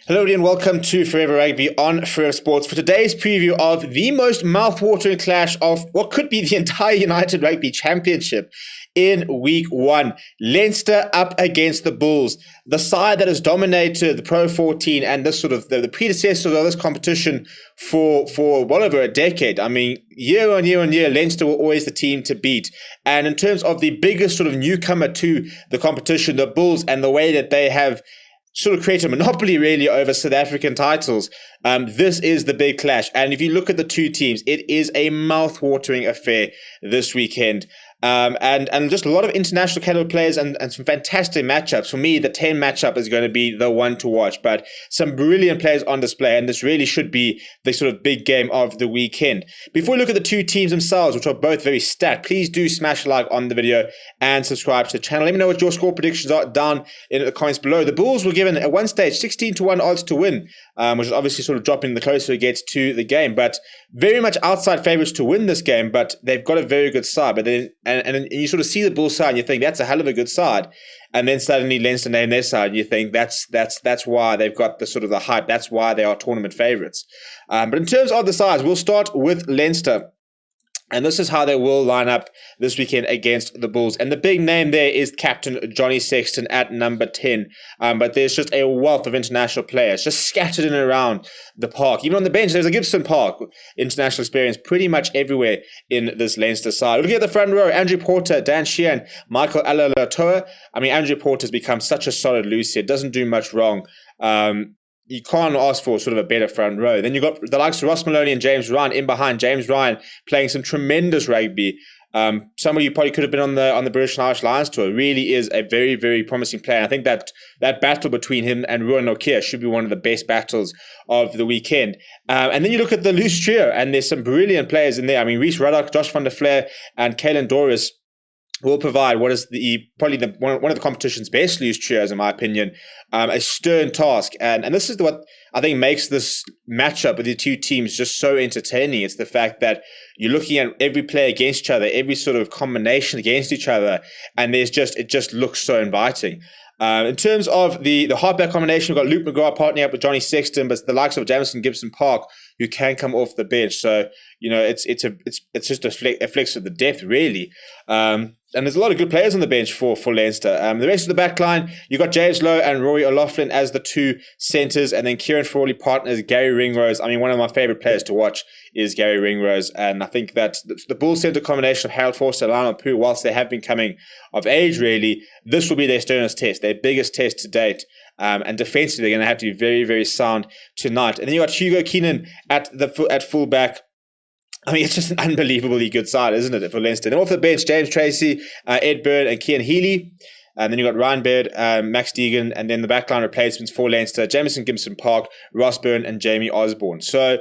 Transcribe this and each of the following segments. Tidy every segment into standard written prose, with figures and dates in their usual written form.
Hello everybody and welcome to Forever Rugby on Forever Sports for today's preview of the most mouth-watering clash of what could be the entire United Rugby Championship in Week 1. Leinster up against the Bulls, the side that has dominated the Pro 14 and this sort of the predecessors of this competition for well over a decade. I mean, year on year, Leinster were always the team to beat. And in terms of the biggest sort of newcomer to the competition, the Bulls, and the way that they have sort of create a monopoly really over South African titles. This is the big clash. And if you look at the two teams, it is a mouth-watering affair this weekend. And just a lot of international caliber players and some fantastic matchups. For me, the 10 matchup is going to be the one to watch, but some brilliant players on display, and this really should be the sort of big game of the weekend. Before we look at the two teams themselves, which are both very stacked, please do smash a like on the video and subscribe to the channel. Let me know what your score predictions are down in the comments below. The Bulls were given at one stage 16-1 odds to win, which is obviously sort of dropping the closer it gets to the game, but very much outside favourites to win this game, but they've got a very good side. But then and you sort of see the Bulls side and you think that's a hell of a good side, and then suddenly Leinster name their side and you think that's why they've got the sort of the hype, that's why they are tournament favourites. But in terms of the sides, we'll start with Leinster. And this is how they will line up this weekend against the Bulls. And the big name there is captain Johnny Sexton at number 10. But there's just a wealth of international players just scattered in and around the park. Even on the bench, there's a Gibson Park international experience pretty much everywhere in this Leinster side. Looking at the front row, Andrew Porter, Dan Sheehan, Michael Alalatoa. I mean, Andrew Porter's become such a solid loose here. Doesn't do much wrong. You can't ask for sort of a better front row. Then you've got the likes of Ross Maloney and James Ryan in behind. James Ryan playing some tremendous rugby. Somebody who probably could have been on the British and Irish Lions tour. Really is a very, very promising player. I think that battle between him and Ruan Nokia should be one of the best battles of the weekend. And then you look at the loose trio, and there's some brilliant players in there. I mean, Rhys Ruddock, Josh van der Flair, and Caelan Doris will provide what is probably one of the competition's best loose trios, in my opinion, a stern task. And this is what I think makes this matchup with the two teams just so entertaining. It's the fact that you're looking at every player against each other, every sort of combination against each other, and it just looks so inviting. In terms of the halfback combination, we've got Luke McGrath partnering up with Johnny Sexton, but the likes of Jamison Gibson Park who can come off the bench. So it's just a flex of the depth really. And there's a lot of good players on the bench for Leinster. The rest of the back line, you've got James Lowe and Rory O'Loughlin as the two centres, and then Kieran Frawley partners Gary Ringrose. I mean, one of my favourite players to watch is Gary Ringrose, and I think that the Bulls centre combination of Harold Forster and Lionel Pooh, whilst they have been coming of age really, this will be their sternest test, their biggest test to date. And defensively, they're going to have to be very, very sound tonight. And then you got Hugo Keenan at fullback. I mean, it's just an unbelievably good side, isn't it, for Leinster? Then off the bench, James Tracy, Ed Byrne, and Cian Healy. And then you got Ryan Baird, Max Deegan, and then the backline replacements for Leinster, Jamison Gibson Park, Ross Byrne, and Jamie Osborne. So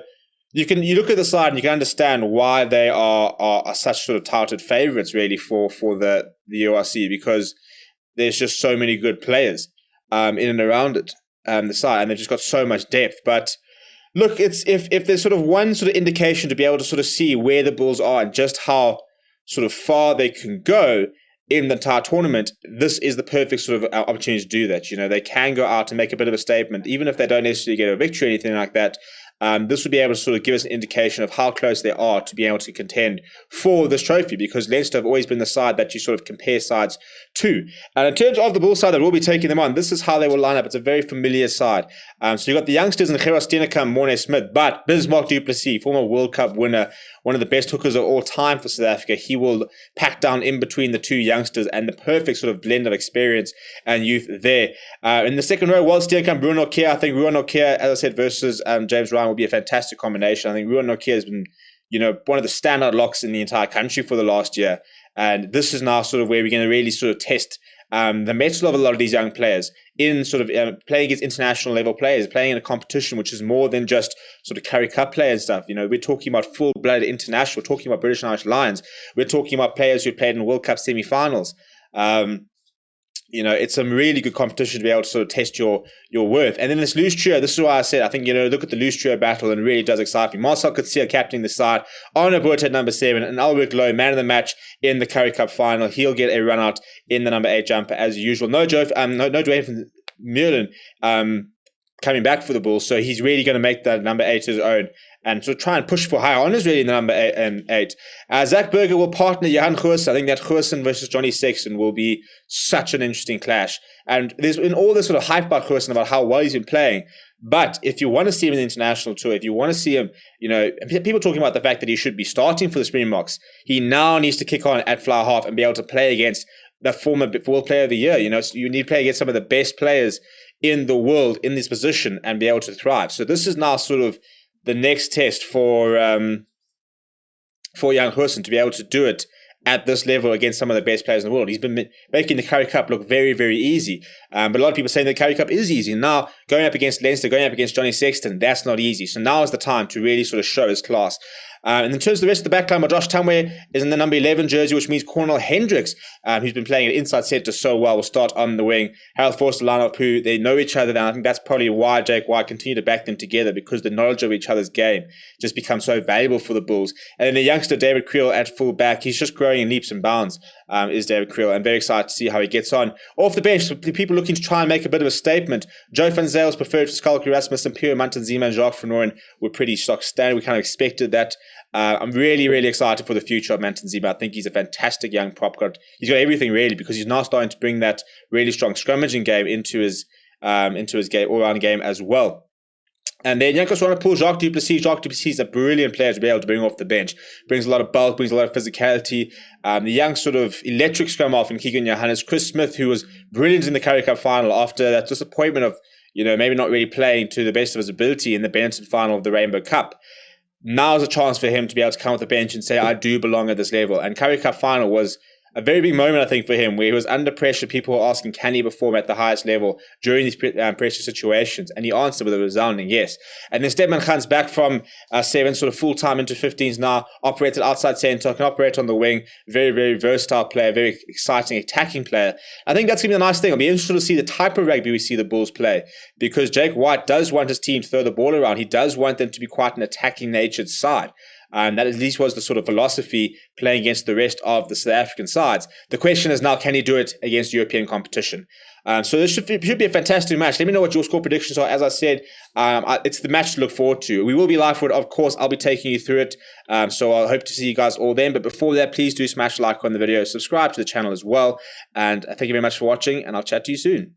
you look at the side and you can understand why they are such sort of touted favourites really for the URC, because there's just so many good players in and around it, the side, and they've just got so much depth. But look, it's if there's sort of one sort of indication to be able to sort of see where the Bulls are and just how sort of far they can go in the entire tournament, this is the perfect sort of opportunity to do that. They can go out and make a bit of a statement, even if they don't necessarily get a victory or anything like that. This would be able to sort of give us an indication of how close they are to being able to contend for this trophy, because Leinster have always been the side that you sort of compare sides to. And in terms of the Bull side that will be taking them on, this is how they will line up. It's a very familiar side. So you've got the youngsters in Gerard Steenekamp, Morne Smith, but Bismarck du Plessis, former World Cup winner, one of the best hookers of all time for South Africa, he will pack down in between the two youngsters, and the perfect sort of blend of experience and youth there. In the second row, Walt Steenekamp, Ruan Nokia. I think Ruan Nokia, as I said, versus James Ryan will be a fantastic combination. I think Ruan Nokia has been, one of the standout locks in the entire country for the last year. And this is now sort of where we're going to really sort of test the mettle of a lot of these young players in sort of playing against international level players, playing in a competition which is more than just sort of Currie Cup play and stuff. We're talking about full-blooded international. We're talking about British and Irish Lions. We're talking about players who played in World Cup semi-finals. It's some really good competition to be able to sort of test your worth. And then this loose trio, this is why I said, I think, look at the loose trio battle and it really does excite me. Marcel Coetzee captaining the side, Arno Boot at number 7, and Albert Lowe, man of the match in the Currie Cup final. He'll get a run out in the number 8 jumper as usual. No Dwayne from Muirland coming back for the Bulls. So he's really going to make that number 8 his own and sort of try and push for higher honors really in the number 8. Zach Berger will partner Johan Goosen. I think that Goosen versus Johnny Sexton will be such an interesting clash. And there's been all this sort of hype about Goosen about how well he's been playing. But if you want to see him in the international tour, if you want to see him, people talking about the fact that he should be starting for the Springboks, he now needs to kick on at fly half and be able to play against the former World Player of the Year. So you need to play against some of the best players in the world in this position and be able to thrive. So this is now sort of the next test for Jan Goosen to be able to do it at this level against some of the best players in the world. He's been making the Currie Cup look very, very easy. But a lot of people saying the Currie Cup is easy. Now, going up against Leinster, going up against Johnny Sexton, that's not easy. So now is the time to really sort of show his class. And in terms of the rest of the backline, Josh Tamwe is in the number 11 jersey, which means Cornel Hendricks, who's been playing at inside centre so well, will start on the wing. Harold Forster, Lineup, who they know each other now. I think that's probably why Jake White continue to back them together, because the knowledge of each other's game just becomes so valuable for the Bulls. And then the youngster David Creel at full back, he's just growing in leaps and bounds, is David Creel. I'm very excited to see how he gets on. Off the bench, people looking to try and make a bit of a statement. Joe van Zaal's preferred for Skalk Erasmus, and Pierre Mantanzima and Jacques Vernooyen were pretty stock standard. We kind of expected that. I'm really, really excited for the future of Mantanzima. I think he's a fantastic young prop guard. He's got everything really, because he's now starting to bring that really strong scrummaging game into his game, all-round game as well. And then Jankos Ranapool, Jacques du Plessis. Jacques du Plessis is a brilliant player to be able to bring off the bench. Brings a lot of bulk, brings a lot of physicality. The young sort of electric scrum half in Keegan Johannes. Chris Smith, who was brilliant in the Currie Cup final after that disappointment of, maybe not really playing to the best of his ability in the Benetton final of the Rainbow Cup. Now is a chance for him to be able to come off the bench and say, I do belong at this level. And Currie Cup final was a very big moment, I think, for him, where he was under pressure. People were asking, can he perform at the highest level during these pressure situations? And he answered with a resounding yes. And then Stedman Khan's back from 7, sort of full-time into 15s now, operated outside centre, can operate on the wing. Very, very versatile player, very exciting attacking player. I think that's going to be the nice thing. I'll be interested to see the type of rugby we see the Bulls play, because Jake White does want his team to throw the ball around. He does want them to be quite an attacking-natured side. And that at least was the sort of philosophy playing against the rest of the South African sides. The question is now, can he do it against European competition? So this should be a fantastic match. Let me know what your score predictions are. As I said, it's the match to look forward to. We will be live for it, of course. I'll be taking you through it. So I hope to see you guys all then. But before that, please do smash like on the video. Subscribe to the channel as well. And thank you very much for watching, and I'll chat to you soon.